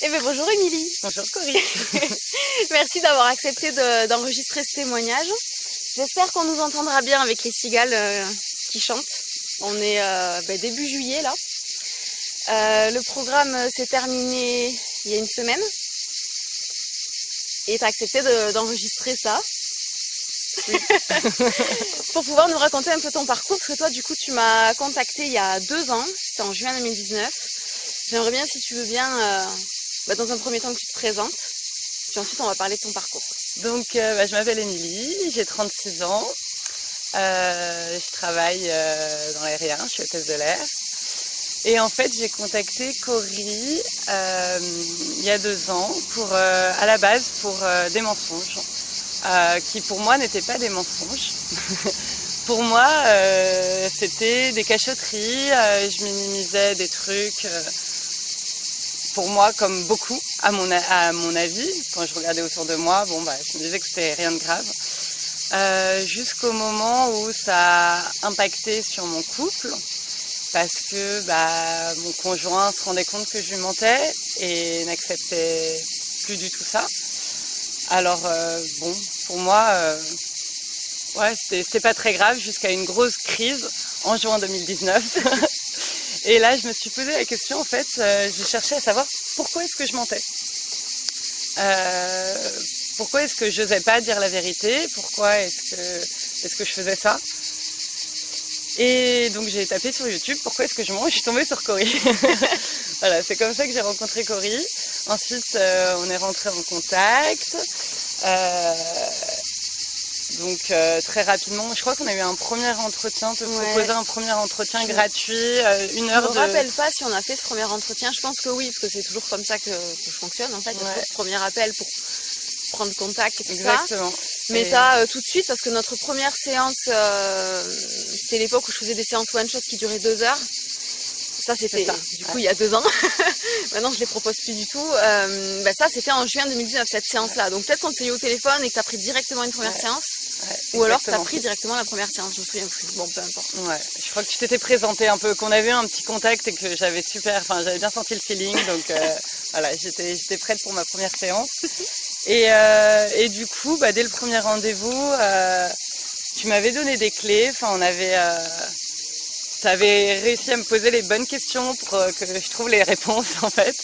Eh bien, bonjour Émilie. Bonjour Corinne. Merci d'avoir accepté d'enregistrer ce témoignage. J'espère qu'on nous entendra bien avec les cigales qui chantent. On est début juillet là. Le programme s'est terminé il y a une semaine. Et tu as accepté d'enregistrer ça. Oui. Pour pouvoir nous raconter un peu ton parcours. Parce que toi, du coup, tu m'as contacté il y a 2 ans. C'était en juin 2019. J'aimerais bien, si tu veux bien, dans un premier temps que tu te présentes. Puis ensuite, on va parler de ton parcours. Donc, je m'appelle Émilie, j'ai 36 ans. Je travaille dans l'aérien, je suis hôtesse de l'air. Et en fait, j'ai contacté Cory il y a 2 ans à la base pour des mensonges, qui pour moi n'étaient pas des mensonges. Pour moi, c'était des cachotteries, je minimisais des trucs. Pour moi, comme beaucoup, à mon avis, quand je regardais autour de moi, je me disais que c'était rien de grave. Jusqu'au moment où ça a impacté sur mon couple, parce que mon conjoint se rendait compte que je lui mentais et n'acceptait plus du tout ça. Alors, pour moi, c'était pas très grave jusqu'à une grosse crise en juin 2019. Et là, je me suis posé la question, en fait, j'ai cherché à savoir pourquoi est-ce que je mentais. Pourquoi est-ce que je n'osais pas dire la vérité? Pourquoi est-ce que je faisais ça? Et donc j'ai tapé sur YouTube, pourquoi est-ce que je mens? Et je suis tombée sur Cory. Voilà, c'est comme ça que j'ai rencontré Cory. Ensuite, on est rentrés en contact. Donc très rapidement, je crois qu'on a eu un premier entretien, proposer un premier entretien gratuit, 1 heure de... Je me rappelle pas si on a fait ce premier entretien, je pense que oui, parce que c'est toujours comme ça que je fonctionne en fait, ce premier appel pour prendre contact et tout ça. Exactement. Mais ça tout de suite, parce que notre première séance, c'était l'époque où je faisais des séances one-shot qui duraient 2 heures. Ça c'était du coup il y a 2 ans. Maintenant je les propose plus du tout. Ça c'était en juin 2019 cette séance-là. Donc peut-être qu'on s'est eu au téléphone et que tu as pris directement une première séance. Ou alors tu as pris directement la première séance, je me souviens plus. Bon, peu importe. Ouais, je crois que tu t'étais présenté un peu, qu'on avait eu un petit contact et que j'avais bien senti le feeling. Donc voilà, j'étais prête pour ma première séance. Et du coup, dès le premier rendez-vous, tu m'avais donné des clés. Enfin, tu avais réussi à me poser les bonnes questions pour que je trouve les réponses en fait.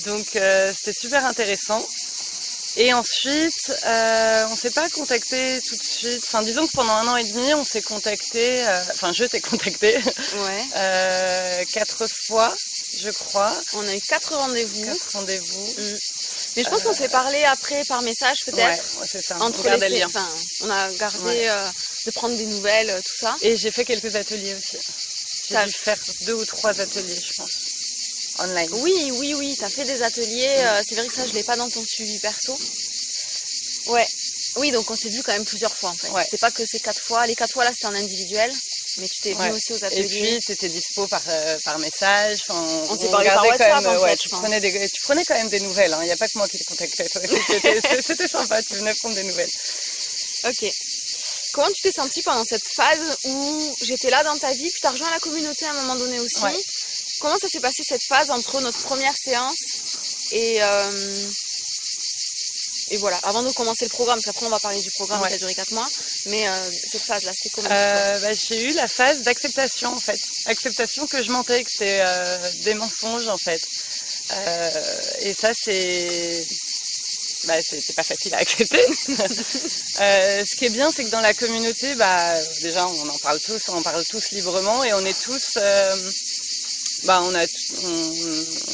Donc c'était super intéressant. Et ensuite, on s'est pas contacté tout de suite. Enfin, disons que pendant 1 an et demi, on s'est contacté. Je t'ai contacté 4 fois, je crois. On a eu 4 rendez-vous. 4 rendez-vous. Mais je pense qu'on s'est parlé après par message peut-être. Ouais, c'est ça. Entre les liens. Enfin, on a gardé de prendre des nouvelles, tout ça. Et j'ai fait quelques ateliers aussi. J'ai dû faire 2 ou 3 ateliers, je pense. Online. Oui, t'as fait des ateliers. C'est vrai que ça, je l'ai pas dans ton suivi perso. Ouais. Oui, donc on s'est vu quand même plusieurs fois en fait. Ouais. C'est pas que ces 4 fois. Les 4 fois là, c'était en individuel. Mais tu t'es venu aussi aux ateliers. Et puis, tu étais dispo par message. On s'est parlé par WhatsApp en fait, tu prenais quand même des nouvelles. Il n'y a pas que moi qui te contactais. C'était sympa, tu venais prendre des nouvelles. Ok. Comment tu t'es sentie pendant cette phase où j'étais là dans ta vie, puis tu as rejoint la communauté à un moment donné aussi? Comment ça s'est passé cette phase entre notre première séance et voilà, avant de commencer le programme, parce qu'après on va parler du programme qui a duré 4 mois, mais cette phase-là, c'était comment? J'ai eu la phase d'acceptation en fait. Acceptation que je mentais, que c'était des mensonges en fait. Et ça c'est pas facile à accepter. Ce qui est bien, c'est que dans la communauté, déjà on en parle tous, on parle tous librement et on est tous... on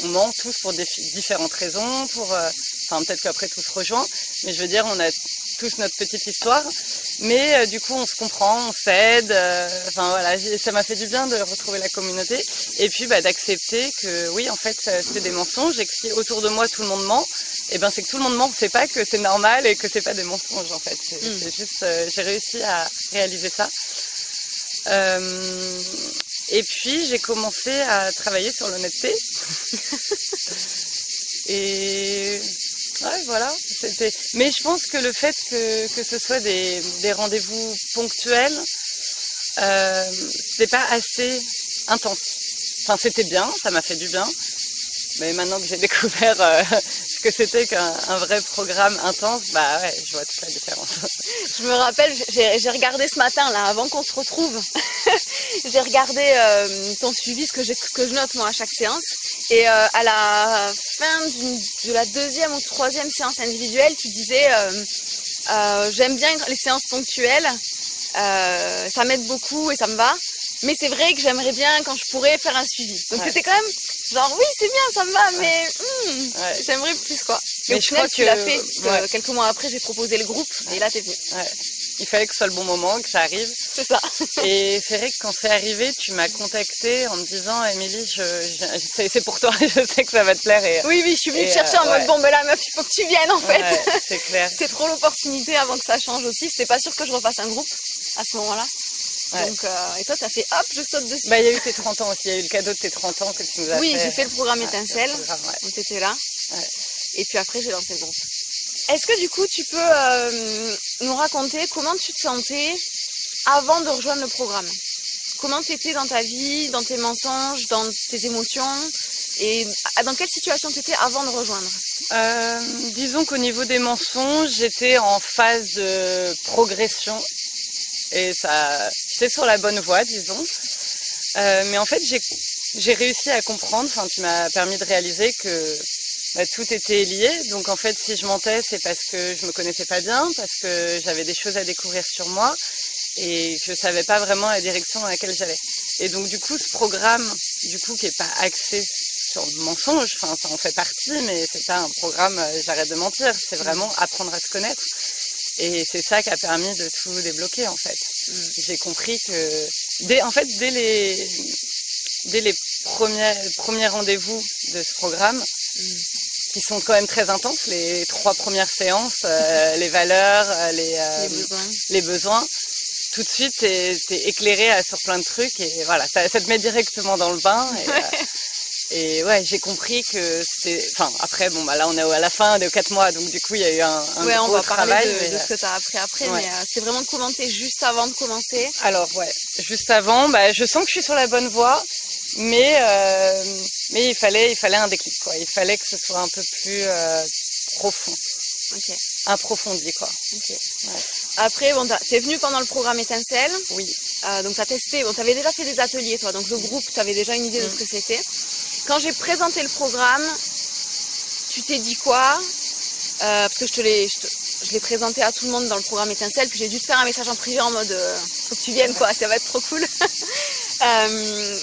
ment tous pour différentes raisons, peut-être qu'après tout se rejoint, mais je veux dire, on a tous notre petite histoire, mais du coup on se comprend, on s'aide, ça m'a fait du bien de retrouver la communauté, et puis d'accepter que oui, en fait, c'était des mensonges, et que si autour de moi tout le monde ment, c'est que tout le monde ment, c'est pas que c'est normal et que c'est pas des mensonges en fait, c'est juste, j'ai réussi à réaliser ça. Et puis j'ai commencé à travailler sur l'honnêteté. Et voilà, mais je pense que le fait que ce soit des rendez-vous ponctuels, c'était pas assez intense. Enfin, c'était bien, ça m'a fait du bien, Mais maintenant que j'ai découvert ce que c'était qu'un vrai programme intense, bah ouais, je vois toute la différence. Je me rappelle, j'ai regardé ce matin, là, avant qu'on se retrouve, j'ai regardé ton suivi, ce que je note moi à chaque séance. Et à la fin de la deuxième ou troisième séance individuelle, tu disais j'aime bien les séances ponctuelles, ça m'aide beaucoup et ça me va. Mais c'est vrai que j'aimerais bien quand je pourrais faire un suivi. Donc c'était quand même genre oui c'est bien, ça me va, mais j'aimerais plus quoi. Et au final tu l'as fait, parce que quelques mois après j'ai proposé le groupe et là t'es venu. Il fallait que ce soit le bon moment, que ça arrive. C'est ça. Et c'est vrai que quand c'est arrivé, tu m'as contactée en me disant Émilie, c'est pour toi, je sais que ça va te plaire. Et, oui, je suis venue te chercher en mode bon ben là meuf, il faut que tu viennes en fait. C'est clair. C'était trop l'opportunité avant que ça change aussi. C'était pas sûr que je refasse un groupe à ce moment-là. Donc, et toi, t'as fait hop, je saute dessus. Bah, il y a eu tes 30 ans aussi, il y a eu le cadeau de tes 30 ans que tu nous as fait. Oui, j'ai fait le programme Étincelle, on était là. Et puis après, j'ai lancé le groupe. Est-ce que du coup, tu peux nous raconter comment tu te sentais avant de rejoindre le programme? Comment tu étais dans ta vie, dans tes mensonges, dans tes émotions? Et dans quelle situation tu étais avant de rejoindre? Disons qu'au niveau des mensonges, j'étais en phase de progression. Et ça, j'étais sur la bonne voie, disons. Mais en fait, j'ai réussi à comprendre, enfin, tu m'as permis de réaliser que tout était lié. Donc en fait, si je mentais, c'est parce que je me connaissais pas bien, parce que j'avais des choses à découvrir sur moi et que je savais pas vraiment la direction dans laquelle j'allais. Et donc du coup, ce programme, du coup, qui est pas axé sur le mensonge, enfin, ça en fait partie, mais c'est pas un programme j'arrête de mentir, c'est vraiment apprendre à se connaître. Et c'est ça qui a permis de tout débloquer en fait. J'ai compris que dès les premiers rendez-vous de ce programme, qui sont quand même très intenses, les 3 premières séances, les valeurs, les besoins, tout de suite t'es éclairé sur plein de trucs et voilà, ça te met directement dans le bain. Et ouais, j'ai compris que c'était... Enfin, après, bon, bah là, on est à la fin de 4 mois, donc du coup, il y a eu un gros on va travail. Parler de ce que tu as appris après, mais c'est vraiment de commenter juste avant de commencer. Alors, juste avant, je sens que je suis sur la bonne voie, mais il fallait un déclic, quoi. Il fallait que ce soit un peu plus profond. Ok. Approfondi, quoi. Ok. Après, bon, t'es venu pendant le programme Étincelle. Oui. Donc t'as testé, bon, t'avais déjà fait des ateliers, toi, donc le groupe, t'avais déjà une idée de ce que c'était. Quand j'ai présenté le programme, tu t'es dit quoi? Parce que je l'ai présenté à tout le monde dans le programme Étincelle, puis j'ai dû te faire un message en privé en mode faut que tu viennes, quoi, ça va être trop cool.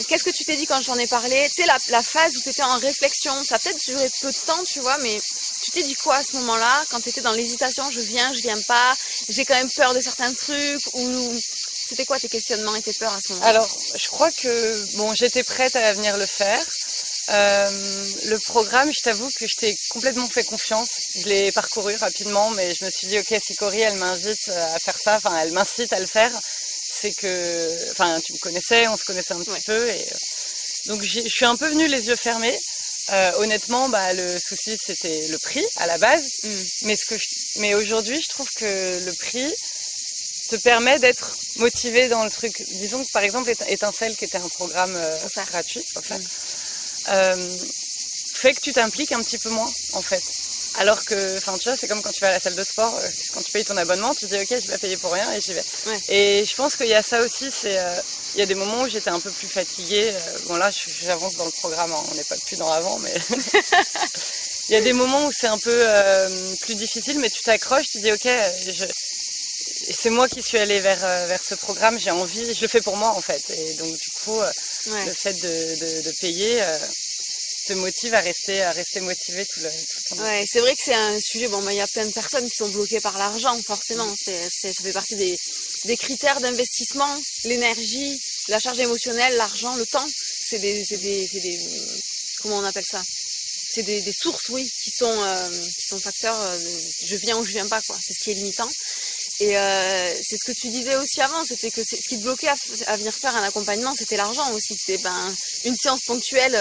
Qu'est-ce que tu t'es dit quand j'en ai parlé? Tu sais, la phase où tu étais en réflexion, ça a peut-être duré peu de temps, tu vois, mais tu t'es dit quoi à ce moment-là, quand tu étais dans l'hésitation, je viens pas, j'ai quand même peur de certains trucs, ou c'était quoi tes questionnements et tes peurs à ce moment-là? Alors, je crois que j'étais prête à venir le faire. Le programme, je t'avoue que je t'ai complètement fait confiance. Je l'ai parcouru rapidement, mais je me suis dit, ok, si Cory, elle m'invite à faire ça, enfin, elle m'incite à le faire, c'est que, enfin, tu me connaissais, on se connaissait un petit peu, et donc je suis un peu venue les yeux fermés. Honnêtement, le souci, c'était le prix à la base, mais aujourd'hui, je trouve que le prix te permet d'être motivé dans le truc. Disons que par exemple, Étincelle, qui était un programme gratuit, fait que tu t'impliques un petit peu moins en fait. Alors que, enfin, tu vois, c'est comme quand tu vas à la salle de sport, quand tu payes ton abonnement, tu te dis ok, je vais payer pour rien et j'y vais. Et je pense qu'il y a ça aussi, il y a des moments où j'étais un peu plus fatiguée. Bon là, j'avance dans le programme, hein, on n'est pas plus dans l'avant, mais il y a des moments où c'est un peu plus difficile, mais tu t'accroches, tu dis ok, c'est moi qui suis allée vers ce programme, j'ai envie, je le fais pour moi en fait. Et donc du coup, le fait de payer te motive à rester motivé tout le temps. Ouais, c'est vrai que c'est un sujet, il y a plein de personnes qui sont bloquées par l'argent, forcément. Ça fait partie des critères d'investissement, l'énergie, la charge émotionnelle, l'argent, le temps. C'est des comment on appelle ça? C'est des sources, oui, qui sont facteurs je viens ou je viens pas, quoi. C'est ce qui est limitant. Et c'est ce que tu disais aussi avant, c'était que ce qui te bloquait à venir faire un accompagnement, c'était l'argent aussi. C'était une séance ponctuelle,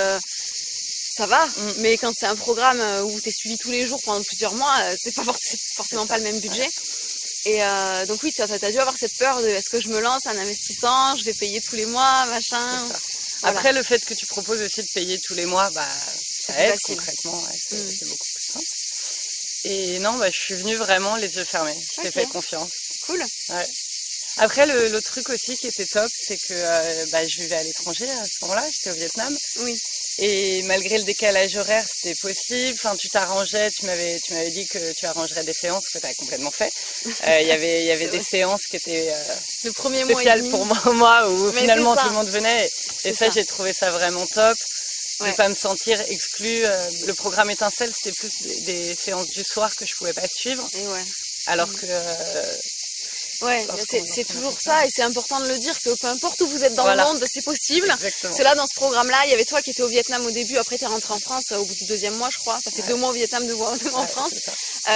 ça va, mais quand c'est un programme où tu es suivi tous les jours pendant plusieurs mois, c'est pas forcément pas le même budget. Et donc oui, tu as dû avoir cette peur de est-ce que je me lance en investissant, je vais payer tous les mois, machin. Voilà. Après, le fait que tu proposes aussi de payer tous les mois, ça plus aide facile. concrètement, ouais, c'est beaucoup plus simple. Et non, je suis venue vraiment les yeux fermés. Je t'ai fait confiance. Cool. Ouais. Après, le truc aussi qui était top, c'est que je vivais à l'étranger à ce moment-là, j'étais au Vietnam. Oui. Et malgré le décalage horaire, c'était possible. Enfin, tu t'arrangeais, tu m'avais dit que tu arrangerais des séances que tu as complètement fait. Il y avait des séances qui étaient le premier spéciales pour moi, où finalement tout le monde venait. Et ça, j'ai trouvé ça vraiment top. De pas me sentir exclue. Le programme Étincelle, c'était plus des séances du soir que je pouvais pas suivre. Et alors que c'est toujours ça, et c'est important de le dire que peu importe où vous êtes dans le monde, c'est possible. Exactement. Parce que là, dans ce programme-là, il y avait toi qui étais au Vietnam au début, après tu es rentrée en France au bout du 2e mois, je crois. Ça fait 2 mois au Vietnam, 2 mois en France.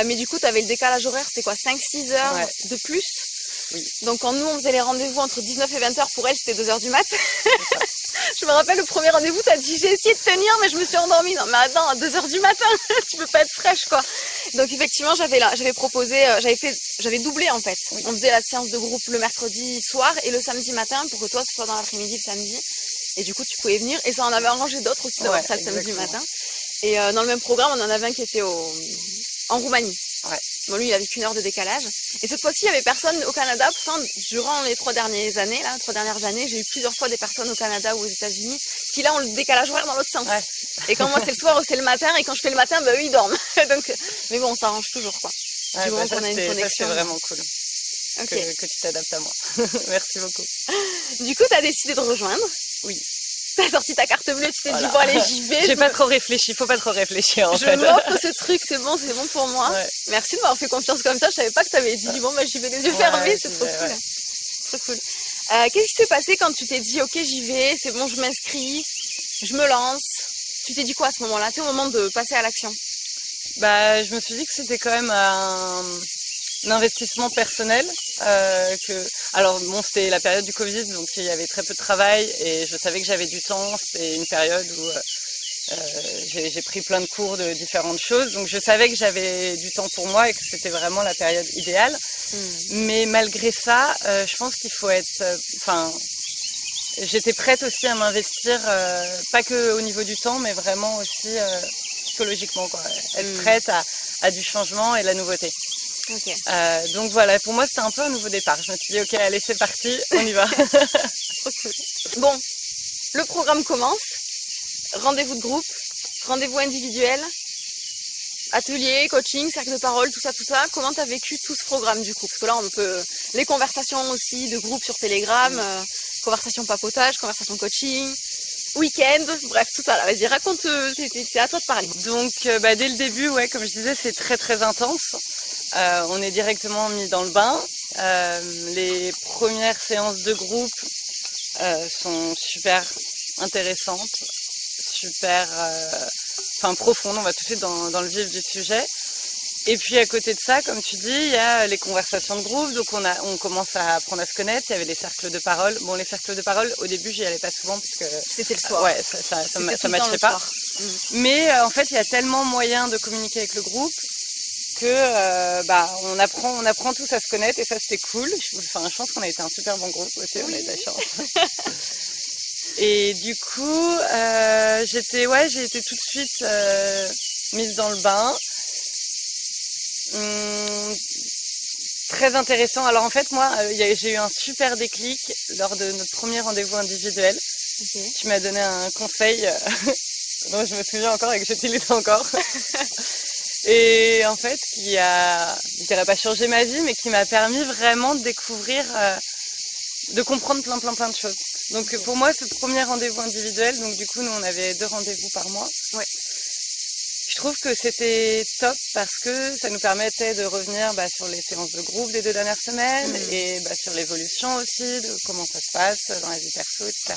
Mais du coup, tu avais le décalage horaire, c'est quoi, 5-6 heures de plus. Oui. Donc quand nous, on faisait les rendez-vous entre 19 et 20 heures, pour elle, c'était 2 heures du mat. Je me rappelle, le premier rendez-vous, t'as dit j'ai essayé de tenir, mais je me suis endormie. Non, mais attends, à 2 heures du matin, tu peux pas être fraîche, quoi. Donc effectivement, j'avais proposé, j'avais doublé en fait. Oui. On faisait la séance de groupe le mercredi soir et le samedi matin pour que toi, ce soit dans l'après-midi le samedi. Et du coup, tu pouvais venir. Et ça en avait arrangé d'autres aussi d'avoir ça le samedi matin. Et dans le même programme, on en avait un qui était en Roumanie. Ouais. Bon, lui, il avait qu'1 heure de décalage. Et cette fois-ci, il y avait personne au Canada. Pourtant, durant les 3 dernières années, j'ai eu plusieurs fois des personnes au Canada ou aux États-Unis qui là ont le décalage horaire dans l'autre sens. Ouais. Et quand moi c'est le soir ou c'est le matin, et quand je fais le matin, eux ils dorment. Donc, mais bon, on s'arrange toujours, quoi. Du moment qu'on a une connexion. C'est vraiment cool. Okay. Que tu t'adaptes à moi. Merci beaucoup. Du coup, t'as décidé de rejoindre. Oui. T'as sorti ta carte bleue, tu t'es dit bon allez j'y vais. J'ai pas trop réfléchi, faut pas trop réfléchir en fait. Je m'offre ce truc, c'est bon pour moi. Ouais. Merci de m'avoir fait confiance comme ça, je savais pas que t'avais dit bon j'y vais les yeux fermés, c'est trop cool. Trop cool. Qu'est-ce qui s'est passé quand tu t'es dit ok j'y vais, c'est bon je m'inscris, je me lance. Tu t'es dit quoi à ce moment-là, tu sais, au moment de passer à l'action? Je me suis dit que c'était quand même un investissement personnel. Alors bon, c'était la période du Covid, donc il y avait très peu de travail et je savais que j'avais du temps. C'était une période où j'ai pris plein de cours de différentes choses, donc je savais que j'avais du temps pour moi et que c'était vraiment la période idéale. Mais malgré ça, je pense qu'il faut être... j'étais prête aussi à m'investir, pas que au niveau du temps, mais vraiment aussi psychologiquement, quoi. Être prête à du changement et de la nouveauté. Okay. Donc voilà, pour moi c'était un peu un nouveau départ. Je me suis dit ok, allez c'est parti, on y va. Bon, le programme commence. Rendez-vous de groupe, rendez-vous individuel, atelier, coaching, cercle de parole, tout ça. Comment t'as vécu tout ce programme du coup? Parce que là on peut les conversations aussi de groupe sur Telegram, conversation papotage, conversation coaching, week-end, bref tout ça là. Vas-y raconte, c'est à toi de parler. Donc dès le début, comme je disais, c'est très très intense. On est directement mis dans le bain. Les premières séances de groupe sont super intéressantes, super profondes. On va tout de suite dans le vif du sujet. Et puis à côté de ça, comme tu dis, il y a les conversations de groupe. Donc on commence à apprendre à se connaître. Il y avait les cercles de parole. Bon, les cercles de parole, au début, j'y allais pas souvent parce que c'était le soir. Ça matchait pas. Mais en fait, il y a tellement moyen de communiquer avec le groupe que on apprend tous à se connaître et ça c'était cool. Je pense qu'on a été un super bon groupe aussi, on a eu de la chance. Et du coup, j'ai été tout de suite mise dans le bain. Très intéressant. Alors en fait, moi, j'ai eu un super déclic lors de notre premier rendez-vous individuel. Okay. Tu m'as donné un conseil dont je me souviens encore et que j'utilise encore. Et en fait, qui je dirais pas changé ma vie, mais qui m'a permis vraiment de découvrir, de comprendre plein de choses. Donc pour moi, ce premier rendez-vous individuel, donc du coup, nous on avait 2 rendez-vous par mois. Ouais. Je trouve que c'était top parce que ça nous permettait de revenir sur les séances de groupe des 2 dernières semaines et sur l'évolution aussi, de comment ça se passe dans la vie perso, etc.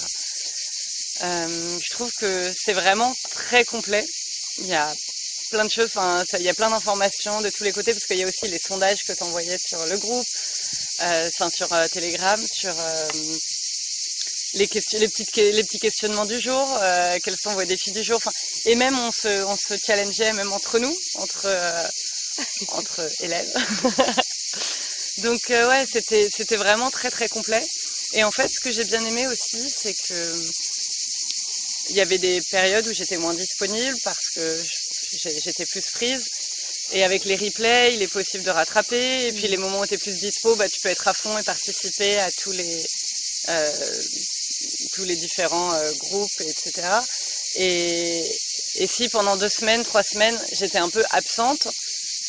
Je trouve que c'est vraiment très complet. Il y a plein de choses, il y a plein d'informations de tous les côtés parce qu'il y a aussi les sondages que tu envoyais sur le groupe, sur Telegram, sur les petits questionnements du jour, quels sont vos défis du jour, et même on se challengeait même entre nous, entre élèves. Donc c'était vraiment très très complet. Et en fait, ce que j'ai bien aimé aussi, c'est que il y avait des périodes où j'étais moins disponible parce que j'étais plus prise. Et avec les replays, il est possible de rattraper. Et puis les moments où tu es plus dispo, tu peux être à fond et participer à tous les différents groupes, etc. Et si pendant 2 semaines, 3 semaines, j'étais un peu absente,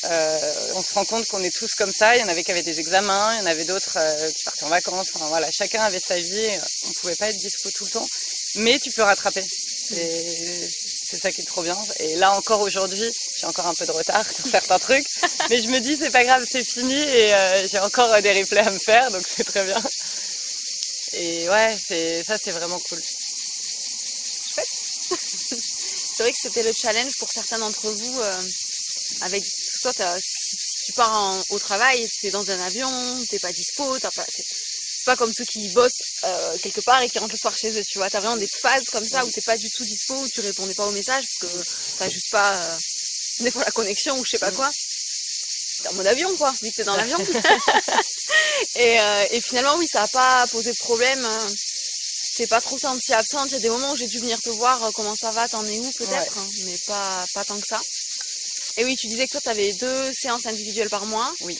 on se rend compte qu'on est tous comme ça. Il y en avait qui avaient des examens, il y en avait d'autres qui partaient en vacances. Enfin, voilà, chacun avait sa vie. On pouvait pas être dispo tout le temps, mais tu peux rattraper. C'est ça qui est trop bien. Et là encore aujourd'hui, j'ai encore un peu de retard sur certains trucs, mais je me dis c'est pas grave, c'est fini et j'ai encore des replays à me faire, donc c'est très bien. Et ouais, c'est vraiment cool. Chouette. C'est vrai que c'était le challenge pour certains d'entre vous. Avec toi, si tu pars au travail, t'es dans un avion, t'es pas dispo, c'est pas comme ceux qui bossent quelque part et qui rentrent le soir chez eux, tu vois. T'as vraiment des phases comme ça où t'es pas du tout dispo, où tu répondais pas aux messages parce que t'as juste pas des fois la connexion ou je sais pas quoi. T'es en mode avion quoi, vu que t'es dans l'avion. et finalement oui, ça a pas posé de problème. Je t'ai pas trop sentie absente. Il y a des moments où j'ai dû venir te voir, comment ça va, t'en es où peut-être, ouais. Mais pas tant que ça. Et oui, tu disais que toi t'avais 2 séances individuelles par mois. Oui.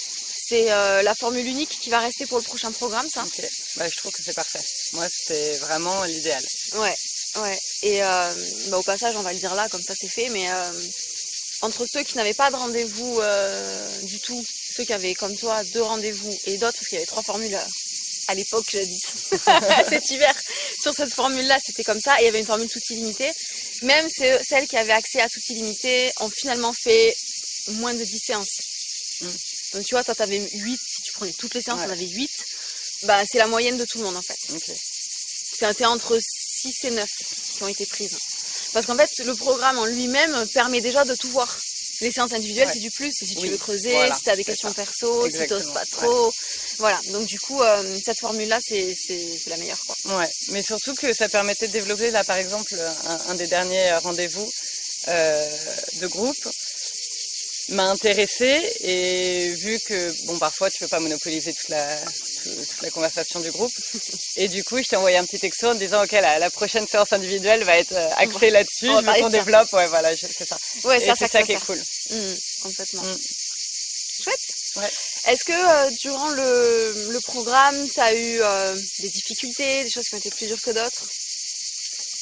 C'est la formule unique qui va rester pour le prochain programme, ça. Ok. Je trouve que c'est parfait. Moi, c'était vraiment l'idéal. Ouais. Et au passage, on va le dire là, comme ça c'est fait. Mais entre ceux qui n'avaient pas de rendez-vous du tout, ceux qui avaient comme toi 2 rendez-vous et d'autres, parce qu'il y avait 3 formules à l'époque, jadis, cet hiver, sur cette formule-là, c'était comme ça. Et il y avait une formule toute illimitée. Même celles qui avaient accès à toute illimitée ont finalement fait moins de 10 séances. Donc tu vois, toi t'avais 8, si tu prenais toutes les séances, t'en avais 8. C'est la moyenne de tout le monde en fait. Okay. C'était entre 6 et 9 qui ont été prises. Parce qu'en fait, le programme en lui-même permet déjà de tout voir. Les séances individuelles, c'est du plus. C'est si tu veux creuser, si tu as des questions perso, si tu n'oses pas trop. Voilà, donc du coup, cette formule-là, c'est la meilleure, quoi. Ouais, mais surtout que ça permettait de développer, là par exemple, un des derniers rendez-vous de groupe m'a intéressée, et vu que parfois tu peux pas monopoliser toute la conversation du groupe, et du coup je t'ai envoyé un petit texto en disant ok, la prochaine séance individuelle va être axée là-dessus, je veux qu'on développe, c'est ça. Ouais, et c'est ça qui est cool. Complètement. Chouette. Ouais. Est-ce que durant le programme, tu as eu des difficultés, des choses qui ont été plus dures que d'autres?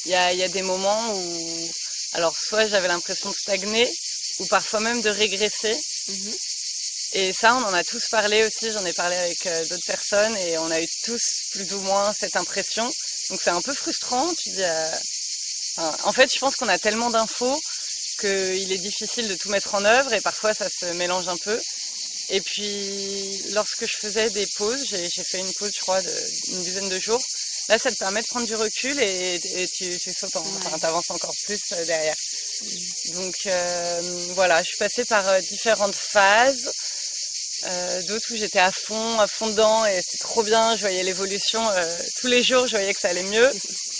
Il y a des moments où, alors soit j'avais l'impression de stagner, ou parfois même de régresser. Et ça, on en a tous parlé aussi, j'en ai parlé avec d'autres personnes, et on a eu tous plus ou moins cette impression. Donc c'est un peu frustrant, tu dis... en fait, je pense qu'on a tellement d'infos qu'il est difficile de tout mettre en œuvre, et parfois ça se mélange un peu. Et puis, lorsque je faisais des pauses, j'ai fait une pause, je crois, d'une dizaine de jours. Là, ça te permet de prendre du recul et tu sautes, t'avances encore plus derrière. Donc voilà, je suis passée par différentes phases, d'autres où j'étais à fond dedans et c'était trop bien, je voyais l'évolution, tous les jours je voyais que ça allait mieux,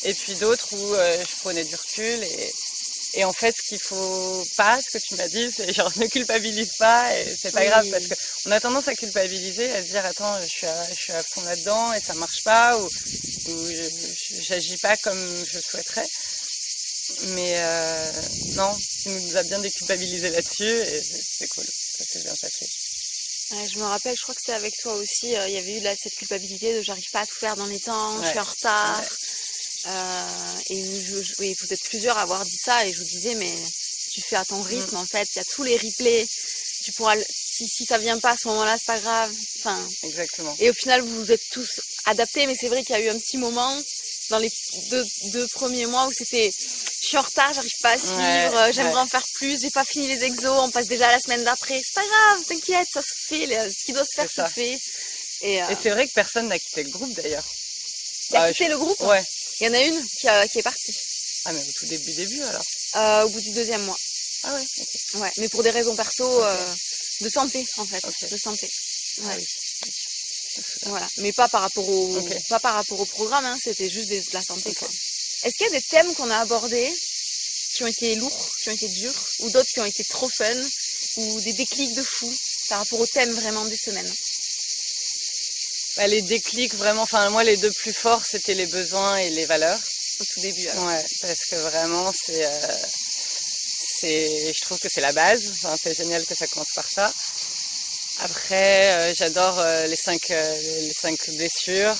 et puis d'autres où je prenais du recul et en fait, ce qu'il faut pas, ce que tu m'as dit, c'est genre ne culpabilise pas, et c'est pas grave, parce qu'on a tendance à culpabiliser, à se dire attends, je suis à fond là-dedans et ça marche pas, ou j'agis pas comme je souhaiterais. Mais non, tu nous as bien déculpabilisé là-dessus et c'est cool, ça s'est bien passé. Ouais, je me rappelle, je crois que c'était avec toi aussi, il y avait eu cette culpabilité de j'arrive pas à tout faire dans les temps, je suis en retard. Et vous êtes plusieurs à avoir dit ça, et je vous disais mais tu fais à ton rythme en fait, il y a tous les replays, tu pourras, si ça vient pas à ce moment-là, c'est pas grave. Exactement. Et au final vous vous êtes tous adaptés, mais c'est vrai qu'il y a eu un petit moment dans les deux premiers mois où c'était je suis en retard, j'arrive pas à suivre, j'aimerais en faire plus, j'ai pas fini les exos, on passe déjà à la semaine d'après, c'est pas grave, t'inquiète, ça se fait, ce qui doit se faire se fait. Et c'est vrai que personne n'a quitté le groupe d'ailleurs. Qui a quitté le groupe? Ouais. Il y en a une qui est partie. Ah, mais au tout début alors? Au bout du 2e mois. Ah ouais, ok. Ouais, mais pour des raisons perso, de santé en fait, de santé. Ouais. Ah oui. Voilà, mais pas par rapport au programme, hein, c'était juste de la santé, quoi. Est-ce qu'il y a des thèmes qu'on a abordés qui ont été lourds, qui ont été durs, ou d'autres qui ont été trop fun, ou des déclics de fou par rapport au thème vraiment des semaines? Les déclics vraiment, moi les 2 plus forts, c'était les besoins et les valeurs. au tout début. Alors. Ouais, parce que vraiment, je trouve que c'est la base. Enfin, c'est génial que ça commence par ça. Après, j'adore les cinq blessures.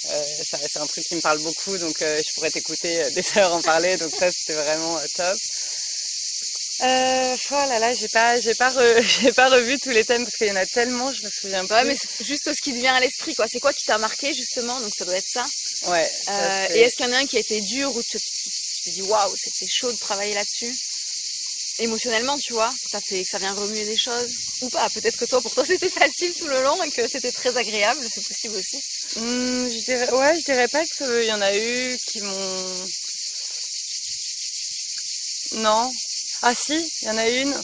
C'est un truc qui me parle beaucoup, donc je pourrais t'écouter des heures en parler. Donc ça, c'était vraiment top. Oh là là, j'ai pas revu tous les thèmes parce qu'il y en a tellement, je me souviens pas. Ouais, mais c'est juste ce qui te vient à l'esprit, quoi. C'est quoi qui t'a marqué justement? Donc ça doit être ça. Ouais. Et est-ce qu'il y en a un qui a été dur ou tu te dis waouh, c'était chaud de travailler là-dessus? Émotionnellement, tu vois, ça vient remuer des choses ou pas? Peut-être que pour toi c'était facile tout le long et que c'était très agréable, c'est possible aussi. Je dirais pas qu'il y en a eu qui m'ont. Non. Ah si, il y en a une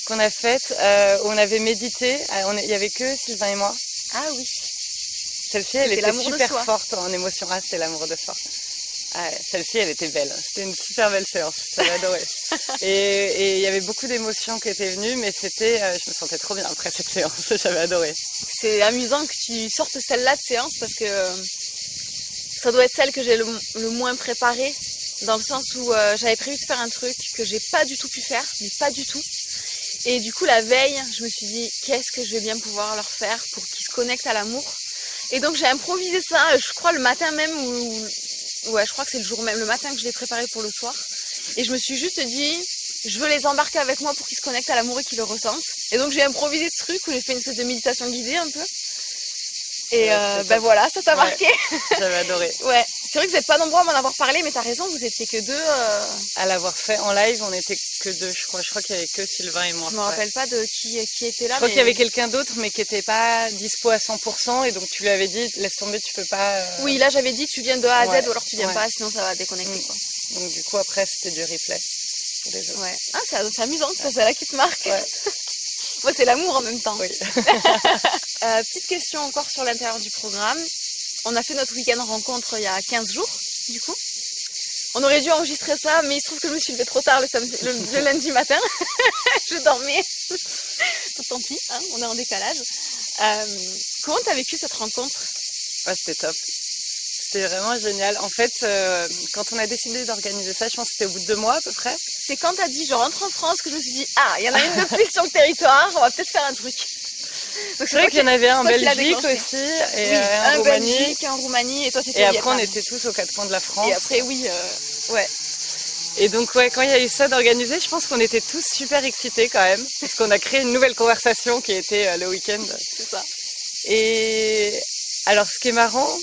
qu'on a faite où on avait médité. Il y avait que Sylvain et moi. Ah oui. Celle-ci, elle était super forte en émotion. Ah, c'était l'amour de soi. Ah, celle-ci, elle était belle. C'était une super belle séance. J'avais adoré. Et il y avait beaucoup d'émotions qui étaient venues, mais je me sentais trop bien après cette séance. J'avais adoré. C'est amusant que tu sortes celle-là de séance parce que ça doit être celle que j'ai le moins préparée, dans le sens où j'avais prévu de faire un truc que j'ai pas du tout pu faire, mais pas du tout. Et du coup, la veille, je me suis dit, qu'est-ce que je vais bien pouvoir leur faire pour qu'ils se connectent à l'amour? Et donc, j'ai improvisé ça, je crois, le matin même, ouais, je crois que c'est le jour même, le matin que je l'ai préparé pour le soir. Et je me suis juste dit, je veux les embarquer avec moi pour qu'ils se connectent à l'amour et qu'ils le ressentent. Et donc, j'ai improvisé ce truc où j'ai fait une espèce de méditation guidée un peu. Et voilà, ça t'a marqué. J'avais adoré. Ouais, c'est vrai que vous n'êtes pas nombreux à m'en avoir parlé, mais t'as raison, vous étiez que deux. À l'avoir fait en live, on était que deux, je crois. Je crois qu'il y avait que Sylvain et moi. Je me rappelle pas de qui était là. Je crois qu'il y avait quelqu'un d'autre, mais qui n'était pas dispo à 100%. Et donc tu lui avais dit, laisse tomber, tu peux pas. Oui, là j'avais dit, tu viens de A à Z, ou alors tu viens pas, sinon ça va déconnecter. Quoi. Donc du coup, après, c'était du replay. Ouais. Ah, c'est amusant, ça, c'est là qui te marque. Ouais. Moi, c'est l'amour en même temps. Oui. Petite question encore sur l'intérieur du programme. On a fait notre week-end rencontre il y a 15 jours, du coup. On aurait dû enregistrer ça, mais il se trouve que je me suis levée trop tard le lundi matin. Je dormais. Tant pis, hein, on est en décalage. Comment t'as vécu cette rencontre? Ouais, c'était top. C'était vraiment génial. En fait, quand on a décidé d'organiser ça, je pense que c'était au bout de 2 mois à peu près. C'est quand t'as dit je rentre en France que je me suis dit ah, il y en a une de plus sur le territoire, on va peut-être faire un truc. Donc c'est vrai qu'il y en avait un en Belgique aussi, et oui, un en Roumanie. Belgique, un en Roumanie, et toi t'étais Et après on était tous aux 4 coins de la France. Et après oui, ouais. Et donc ouais, quand il y a eu ça d'organiser, je pense qu'on était tous super excités quand même, parce qu'on a créé une nouvelle conversation qui était le week-end. C'est ça. Et alors ce qui est marrant,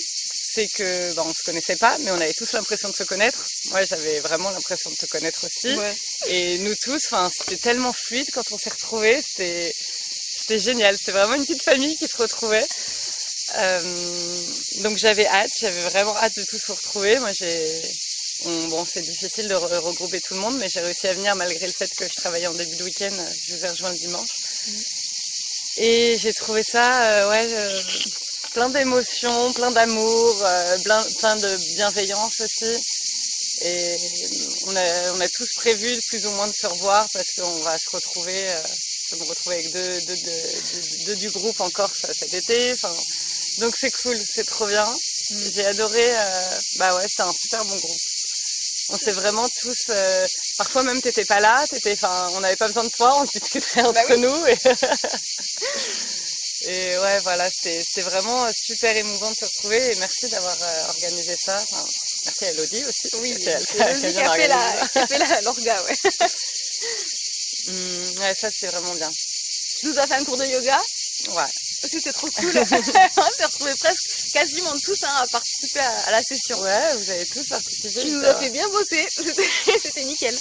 c'est que on se connaissait pas, mais on avait tous l'impression de se connaître. Moi, j'avais vraiment l'impression de te connaître aussi. Ouais. Et nous tous, c'était tellement fluide quand on s'est retrouvés. C'était génial. C'était vraiment une petite famille qui se retrouvait. Donc j'avais vraiment hâte de tous se retrouver. Moi, c'est difficile de regrouper tout le monde, mais j'ai réussi à venir malgré le fait que je travaillais en début de week-end. Je vous ai rejoint le dimanche. Et j'ai trouvé ça, plein d'émotions, plein d'amour, plein de bienveillance aussi. Et on a tous prévu plus ou moins de se revoir parce qu'on va se retrouver, je vais me retrouver avec deux du groupe encore cet été. Donc c'est cool, c'est trop bien. J'ai adoré, c'était un super bon groupe. On s'est vraiment tous, parfois même t'étais pas là, on n'avait pas besoin de toi, on se discutait entre nous. Et ouais, voilà, c'était vraiment super émouvant de se retrouver et merci d'avoir organisé ça. Merci à Elodie aussi. Oui, c'est Elodie qui a fait l'orga, ouais. Ouais, ça c'était vraiment bien. Tu nous as fait un cours de yoga? Ouais. C'était trop cool. On s'est retrouvés quasiment tous à participer à la session. Ouais, vous avez tous participé. Tu nous as fait bien bosser, c'était nickel.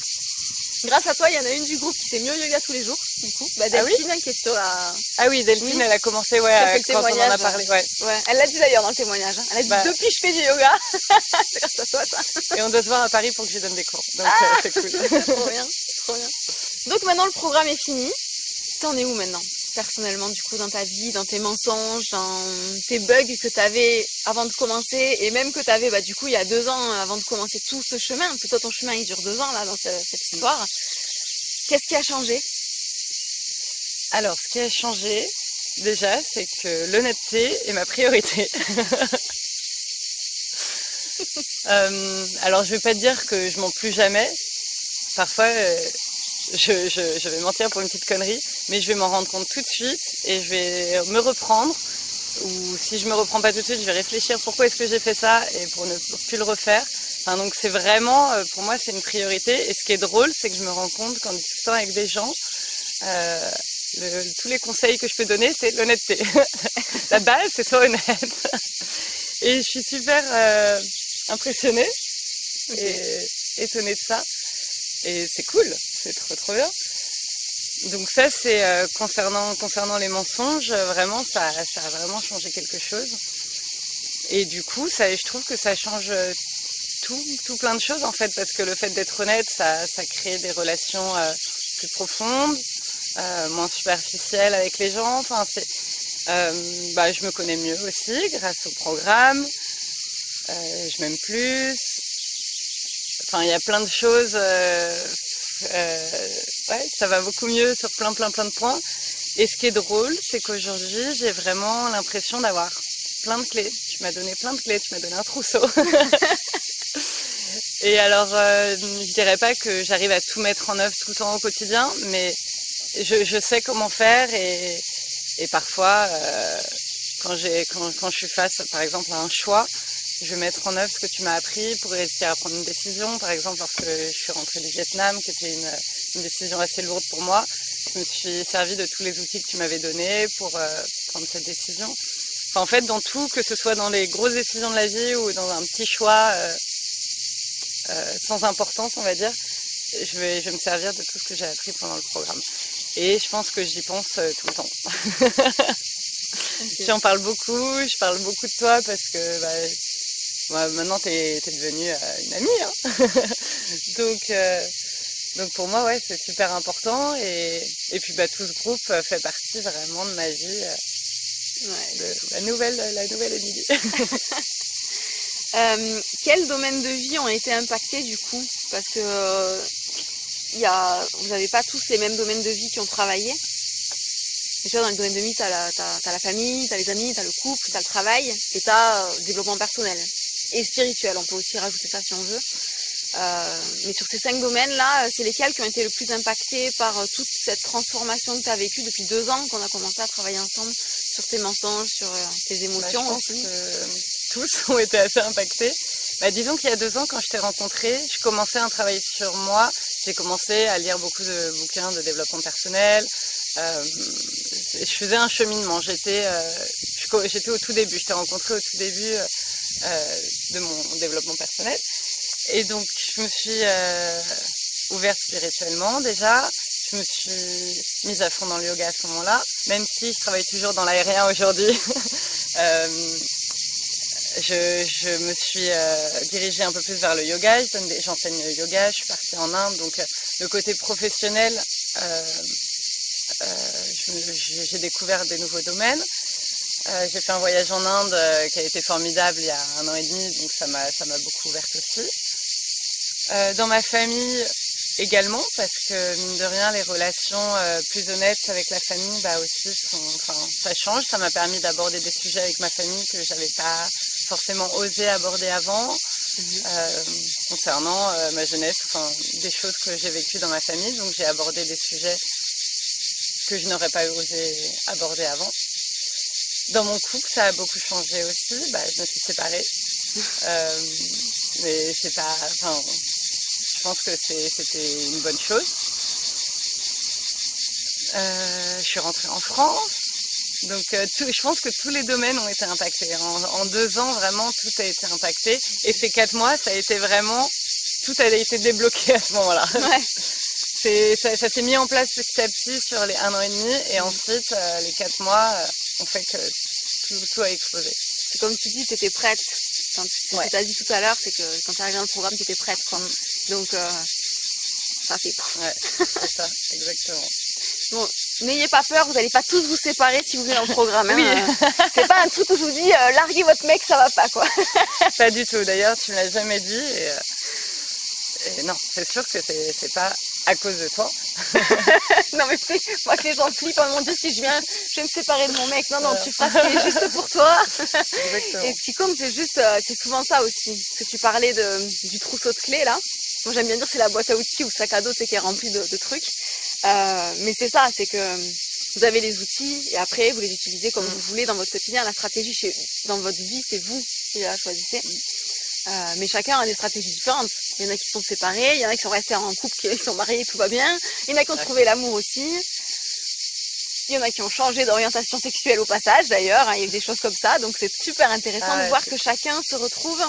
Grâce à toi, il y en a une du groupe qui s'est mis au yoga tous les jours, du coup. Delphine, qui est sur la... Ah oui, Delphine, elle a commencé, quand on en a parlé, ouais. Elle l'a dit d'ailleurs dans le témoignage. Elle a dit depuis je fais du yoga. C'est grâce à toi, ça. Et on doit se voir à Paris pour que je lui donne des cours. Donc c'est cool. Trop bien, trop bien. Donc maintenant, le programme est fini. T'en es où maintenant? Personnellement, du coup, dans ta vie, dans tes mensonges, dans tes bugs que tu avais avant de commencer et même que tu avais, du coup, il y a 2 ans avant de commencer tout ce chemin, parce que toi, ton chemin, il dure 2 ans, là, dans cette histoire. Qu'est-ce qui a changé? Alors, ce qui a changé, déjà, c'est que l'honnêteté est ma priorité. Alors, je vais pas te dire que je mens plus jamais. Parfois, je vais mentir pour une petite connerie, mais je vais m'en rendre compte tout de suite et je vais me reprendre. Ou si je me reprends pas tout de suite, je vais réfléchir pourquoi est-ce que j'ai fait ça et pour ne plus le refaire. Enfin, donc c'est vraiment, pour moi, c'est une priorité. Et ce qui est drôle, c'est que je me rends compte qu'en discutant avec des gens, tous les conseils que je peux donner, c'est l'honnêteté. La base, c'est sois honnête. Et je suis super impressionnée et étonnée de ça. Et c'est cool, c'est trop bien. Donc ça, c'est concernant les mensonges, vraiment, ça a vraiment changé quelque chose. Et du coup, je trouve que ça change tout plein de choses en fait, parce que le fait d'être honnête, ça crée des relations plus profondes, moins superficielles avec les gens. Enfin, je me connais mieux aussi grâce au programme. Je m'aime plus. Enfin, il y a plein de choses. Ça va beaucoup mieux sur plein de points. Et ce qui est drôle, c'est qu'aujourd'hui, j'ai vraiment l'impression d'avoir plein de clés. Tu m'as donné plein de clés, tu m'as donné un trousseau. Et alors, je dirais pas que j'arrive à tout mettre en œuvre tout le temps au quotidien, mais je sais comment faire et parfois, quand je suis face, par exemple, à un choix, je vais mettre en œuvre ce que tu m'as appris pour réussir à prendre une décision. Par exemple, lorsque je suis rentrée du Vietnam, qui était une décision assez lourde pour moi, je me suis servi de tous les outils que tu m'avais donnés pour prendre cette décision. Enfin, en fait, dans tout, que ce soit dans les grosses décisions de la vie ou dans un petit choix sans importance, on va dire, je vais me servir de tout ce que j'ai appris pendant le programme. Et je pense que j'y pense tout le temps. Okay. J'en parle beaucoup, je parle beaucoup de toi parce que maintenant t'es devenue une amie. Hein. Donc pour moi, ouais, c'est super important. Et puis tout ce groupe fait partie vraiment de ma vie, de la nouvelle Émilie. Quels domaines de vie ont été impactés du coup? Parce que vous n'avez pas tous les mêmes domaines de vie qui ont travaillé. Et tu vois, dans le domaine de vie, t'as la famille, t'as les amis, t'as le couple, t'as le travail, et t'as le développement personnel et spirituel. On peut aussi rajouter ça si on veut. Mais sur ces 5 domaines-là, c'est lesquels qui ont été le plus impactés par toute cette transformation que tu as vécue depuis 2 ans qu'on a commencé à travailler ensemble sur tes mensonges, sur tes émotions aussi? Tous ont été assez impactés. Disons qu'il y a 2 ans, quand je t'ai rencontrée, je commençais un travail sur moi. J'ai commencé à lire beaucoup de bouquins de développement personnel. Je faisais un cheminement. J'étais au tout début. Je t'ai rencontrée au tout début de mon développement personnel. Et donc, je me suis ouverte spirituellement déjà. Je me suis mise à fond dans le yoga à ce moment-là. Même si je travaille toujours dans l'aérien aujourd'hui, je me suis dirigée un peu plus vers le yoga. J'enseigne le yoga. Je suis partie en Inde. Donc, le côté professionnel, j'ai découvert des nouveaux domaines. J'ai fait un voyage en Inde qui a été formidable il y a 1 an et demi, donc ça m'a beaucoup ouverte aussi. Dans ma famille également, parce que mine de rien, les relations plus honnêtes avec la famille, aussi ça change. Ça m'a permis d'aborder des sujets avec ma famille que j'avais pas forcément osé aborder avant, concernant ma jeunesse, des choses que j'ai vécues dans ma famille. Donc j'ai abordé des sujets que je n'aurais pas osé aborder avant. Dans mon couple, ça a beaucoup changé aussi. Je me suis séparée. Mais c'est pas... je pense que c'était une bonne chose. Je suis rentrée en France. Donc, je pense que tous les domaines ont été impactés. En 2 ans, vraiment, tout a été impacté. Et ces 4 mois, ça a été vraiment... Tout a été débloqué à ce moment-là. Ouais. Ça s'est mis en place petit à petit sur les 1 an et demi. Et ensuite, les 4 mois ont fait que tout a explosé. C'est comme tu dis, tu étais prête. Ce que tu as dit tout à l'heure, c'est que quand tu arrives dans le programme, tu étais prête, quoi. Donc, ça fait pas. Ouais, c'est ça, exactement. Bon, n'ayez pas peur, vous n'allez pas tous vous séparer si vous venez dans le programme. Oui. C'est pas un truc où je vous dis, larguez votre mec, ça va pas, quoi. Pas du tout. D'ailleurs, tu me l'as jamais dit. Et non, c'est sûr que c'est pas à cause de toi. Non mais peut-être pas que les gens flippent, oh mon Dieu, si je vais me séparer de mon mec. Non, tu feras ce qui est juste pour toi. Exactement. Et ce qui compte, c'est juste, c'est souvent ça aussi. Parce que tu parlais du trousseau de clés là. Moi j'aime bien dire c'est la boîte à outils ou le sac à dos, c'est qui est rempli de trucs. Mais c'est ça, c'est que vous avez les outils et après vous les utilisez comme vous voulez dans votre quotidien. La stratégie dans votre vie, c'est vous qui la choisissez. Mais chacun a des stratégies différentes. Il y en a qui sont séparés, il y en a qui sont restés en couple, qui sont mariés, tout va bien. Il y en a qui ont trouvé l'amour aussi. Il y en a qui ont changé d'orientation sexuelle au passage d'ailleurs. Il y a eu des choses comme ça. Donc c'est super intéressant de voir que chacun se retrouve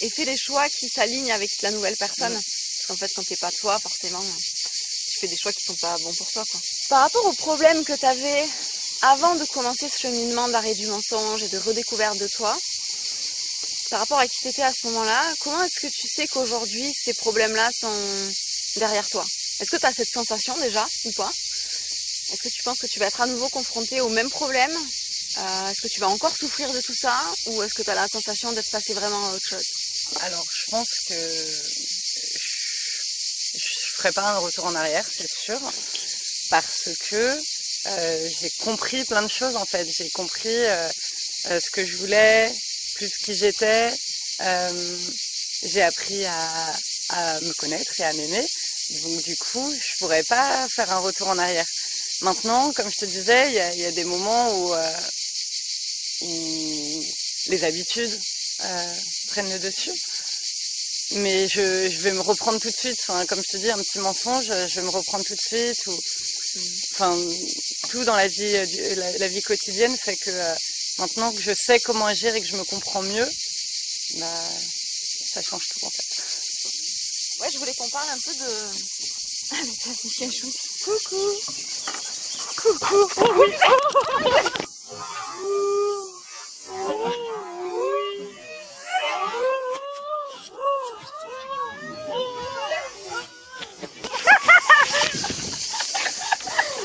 et fait des choix qui s'alignent avec la nouvelle personne. Parce qu'en fait, quand t'es pas toi, forcément, tu fais des choix qui sont pas bons pour toi, quoi. Par rapport aux problèmes que t'avais avant de commencer ce cheminement d'arrêt du mensonge et de redécouverte de toi, par rapport à qui t'étais à ce moment-là, comment est-ce que tu sais qu'aujourd'hui ces problèmes-là sont derrière toi? Est-ce que tu as cette sensation déjà ou pas? Est-ce que tu penses que tu vas être à nouveau confronté aux mêmes problèmes? Est-ce que tu vas encore souffrir de tout ça? Ou est-ce que tu as la sensation d'être passé vraiment à autre chose? Alors, je pense que je ferai pas un retour en arrière, c'est sûr, parce que j'ai compris plein de choses en fait. J'ai compris ce que je voulais, plus qui j'étais. J'ai appris à me connaître et à m'aimer. Donc du coup, je pourrais pas faire un retour en arrière. Maintenant, comme je te disais, il y a des moments où les habitudes prennent le dessus. Mais je vais me reprendre tout de suite. Enfin, comme je te dis, un petit mensonge, je vais me reprendre tout de suite. Enfin, tout dans la vie quotidienne fait que maintenant que je sais comment agir et que je me comprends mieux, bah, ça change tout en fait. Ouais, je voulais qu'on parle un peu de... Avec ta chienne chou. Coucou. Coucou. Oh, oui.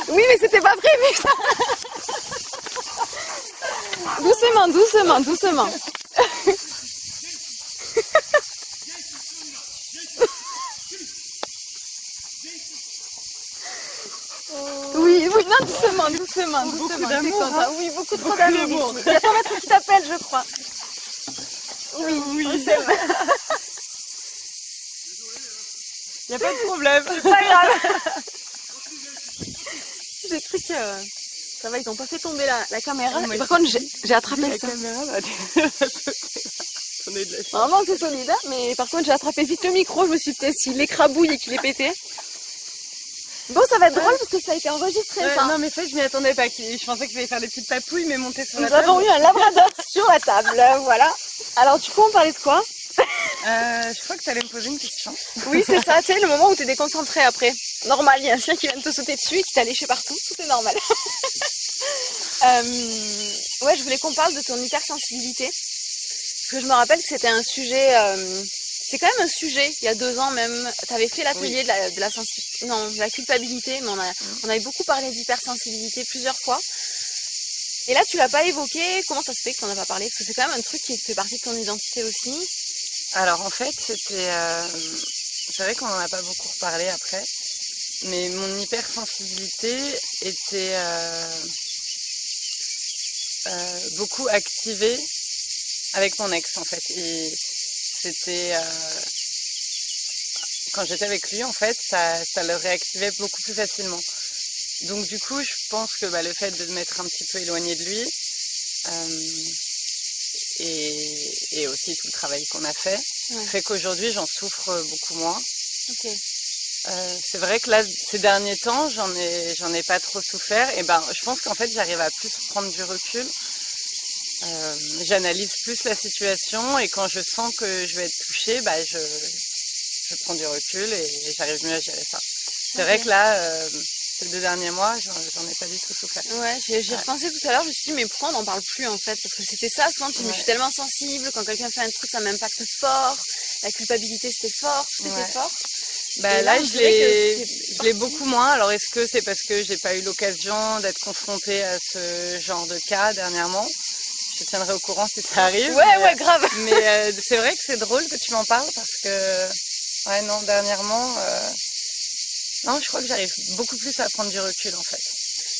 Oui, mais c'était pas prévu ça. Doucement, doucement, doucement. Oui, non, doucement, doucement. Beaucoup d'amour, hein. Oui, beaucoup trop d'amour. Il y a ton maître qui t'appelle, je crois. Oui. On s'aime. Il n'y a pas de problème. C'est pas grave. J'ai cru que... Ça va, ils n'ont pas fait tomber la caméra. Oui. Par contre, j'ai attrapé la le son. caméra là. On est de la chance. Vraiment, c'est solide, hein, mais par contre, j'ai attrapé vite le micro. Je me suis dit, peut-être s'il écrabouille et qu'il est pété. Bon, ça va être drôle parce que ça a été enregistré, ça. Non, mais ça, je m'y attendais pas. Je pensais qu'il allait faire des petites papouilles, mais monter sur la Nous table. avons eu un labrador sur la table, voilà. Alors, du coup, on parlait de quoi? Je crois que tu allais me poser une question. Oui, c'est ça, tu sais, le moment où tu es déconcentré après. Normal, il y a un chien qui vient de te sauter dessus et qui t'a léché partout, tout est normal. Ouais, je voulais qu'on parle de ton hypersensibilité. Parce que je me rappelle que c'était un sujet... c'est quand même un sujet, il y a 2 ans même. Tu avais fait l'atelier de la culpabilité, mais on avait beaucoup parlé d'hypersensibilité plusieurs fois. Et là, tu l'as pas évoqué. Comment ça se fait que tu n'en as pas parlé? Parce que c'est quand même un truc qui fait partie de ton identité aussi. Alors en fait, c'était... c'est vrai qu'on n'en a pas beaucoup reparlé après, mais mon hypersensibilité était beaucoup activée avec mon ex en fait. Et c'était... quand j'étais avec lui, en fait, ça le réactivait beaucoup plus facilement. Donc du coup, je pense que le fait de m'être un petit peu éloignée de lui, et aussi tout le travail qu'on a fait, fait qu'aujourd'hui j'en souffre beaucoup moins. Ok. C'est vrai que là, ces derniers temps, j'en ai pas trop souffert. Et je pense qu'en fait, j'arrive à plus prendre du recul. J'analyse plus la situation et quand je sens que je vais être touchée, je prends du recul et j'arrive mieux à gérer ça. C'est vrai que là, ces 2 derniers mois, j'en ai pas du tout souffert. Ouais, j'y repensé tout à l'heure, je me suis dit mais pourquoi on n'en parle plus en fait? Parce que c'était ça, souvent je suis tellement sensible, quand quelqu'un fait un truc ça m'impacte fort, la culpabilité c'était fort, tout était fort. Là je l'ai beaucoup moins. Alors est-ce que c'est parce que j'ai pas eu l'occasion d'être confrontée à ce genre de cas dernièrement? Je tiendrai au courant si ça arrive. Ouais, grave. Mais c'est vrai que c'est drôle que tu m'en parles parce que, ouais, non, dernièrement, Non, je crois que j'arrive beaucoup plus à prendre du recul en fait.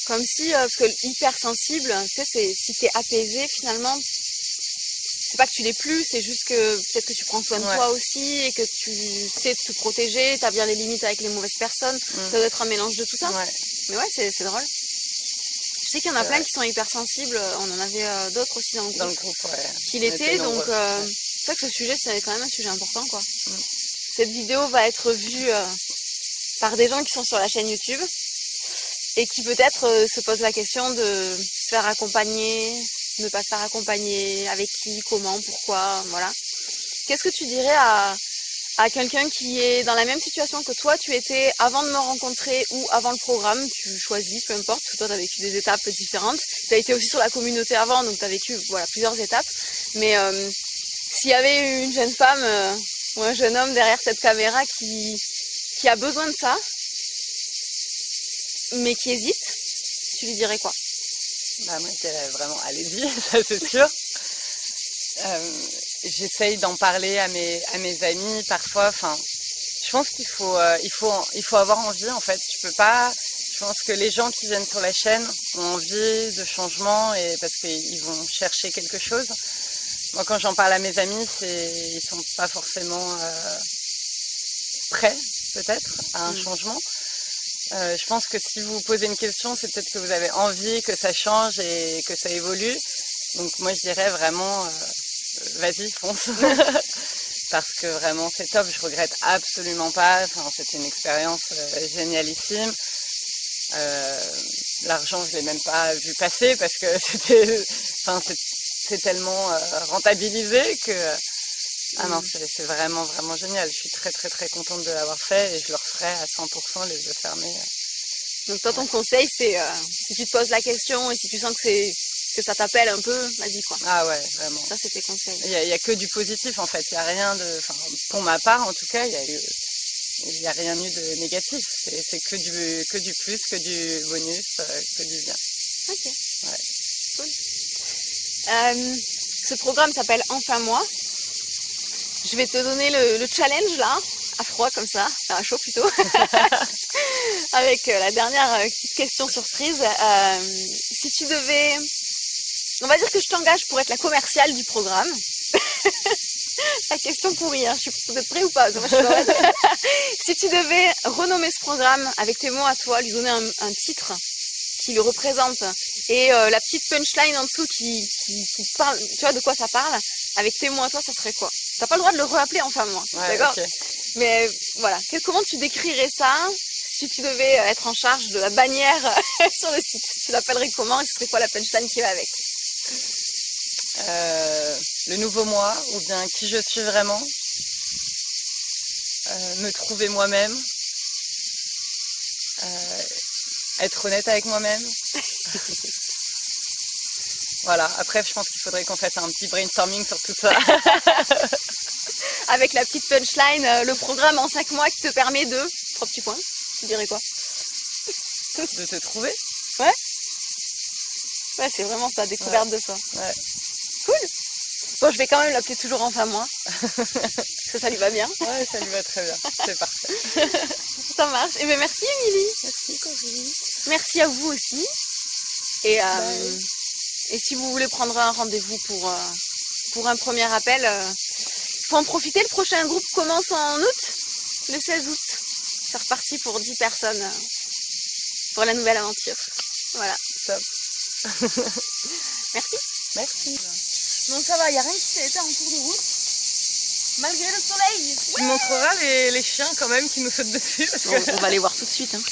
Comme si, parce que hypersensible, tu sais, si t'es apaisé finalement, c'est pas que tu l'es plus, c'est juste que peut-être que tu prends soin de toi aussi et que tu sais te protéger, t'as bien les limites avec les mauvaises personnes. Ça doit être un mélange de tout ça. Mais ouais, c'est drôle. Je sais qu'il y en a plein qui sont hypersensibles, on en avait d'autres aussi dans le groupe qui l'étaient, donc c'est vrai que ce sujet, c'est quand même un sujet important, quoi. Cette vidéo va être vue par des gens qui sont sur la chaîne YouTube et qui peut-être se posent la question de se faire accompagner, ne pas se faire accompagner, avec qui, comment, pourquoi, voilà. Qu'est-ce que tu dirais à quelqu'un qui est dans la même situation que toi, tu étais avant de me rencontrer ou avant le programme, tu choisis, peu importe, parce que toi tu as vécu des étapes différentes. Tu as été aussi sur la communauté avant, donc tu as vécu plusieurs étapes. Mais s'il y avait une jeune femme ou un jeune homme derrière cette caméra qui a besoin de ça, mais qui hésite, tu lui dirais quoi? Moi je dirais vraiment allez-y, ça c'est sûr. J'essaye d'en parler à mes amis parfois. Enfin, je pense qu'il faut avoir envie en fait. Tu peux pas. Je pense que les gens qui viennent sur la chaîne ont envie de changement et parce qu'ils vont chercher quelque chose. Moi, quand j'en parle à mes amis, ils sont pas forcément prêts peut-être à un changement. Je pense que si vous posez une question, c'est peut-être que vous avez envie que ça change et que ça évolue. Donc moi, je dirais vraiment. Vas-y, fonce. Parce que vraiment c'est top, je regrette absolument pas. Enfin, c'était une expérience génialissime. L'argent, je l'ai même pas vu passer parce que c'est tellement rentabilisé que non, c'est vraiment vraiment génial. Je suis très très très contente de l'avoir fait et je le referai à 100% les yeux fermés. Donc toi, ton conseil, c'est si tu te poses la question et si tu sens que ça t'appelle un peu, vas-y quoi. Ah ouais, vraiment. Ça, c'est tes conseils. Il y a que du positif en fait. Il y a rien de, enfin, pour ma part en tout cas, il y a rien eu de négatif. C'est que du plus, que du bonus, que du bien. Ok. Ouais. Cool. Ce programme s'appelle Enfin moi. Je vais te donner le challenge là, à froid comme ça, à chaud plutôt, avec la dernière petite question surprise. Si tu devais, on va dire que je t'engage pour être la commerciale du programme. La question pourrie, hein. Vous êtes prêts ou pas? Moi, je suis si tu devais renommer ce programme avec tes mots à toi, lui donner un titre qui le représente et la petite punchline en dessous qui parle, tu vois de quoi ça parle, avec tes mots à toi, ça serait quoi? T'as pas le droit de le rappeler enfin moi, d'accord? Okay. Mais voilà, comment tu décrirais ça si tu devais être en charge de la bannière sur le site? Tu l'appellerais comment et ce serait quoi la punchline qui va avec? Le nouveau moi, ou bien qui je suis vraiment, me trouver moi-même, être honnête avec moi-même. Voilà, après je pense qu'il faudrait qu'on fasse un petit brainstorming sur tout ça. Avec la petite punchline, le programme en 5 mois qui te permet de... 3 petits points, tu dirais quoi? De te trouver. Ouais. Ouais, c'est vraiment ça, découverte de soi. Ouais. Cool. Bon, je vais quand même l'appeler toujours Enfin moi. Parce que ça lui va bien. Ouais, ça lui va très bien. C'est parfait. Ça marche. Et bien merci Émilie. Merci Corinne. Merci à vous aussi. Et si vous voulez prendre un rendez-vous pour un premier appel, faut en profiter. Le prochain groupe commence en août, le 16 août. C'est reparti pour 10 personnes pour la nouvelle aventure. Voilà. Top. Merci. Merci. Bon, ça va, il n'y a rien qui s'est éteint en cours de route. Malgré le soleil. Tu montreras les chiens quand même qui nous sautent dessus. Parce que... on va les voir tout de suite. Hein.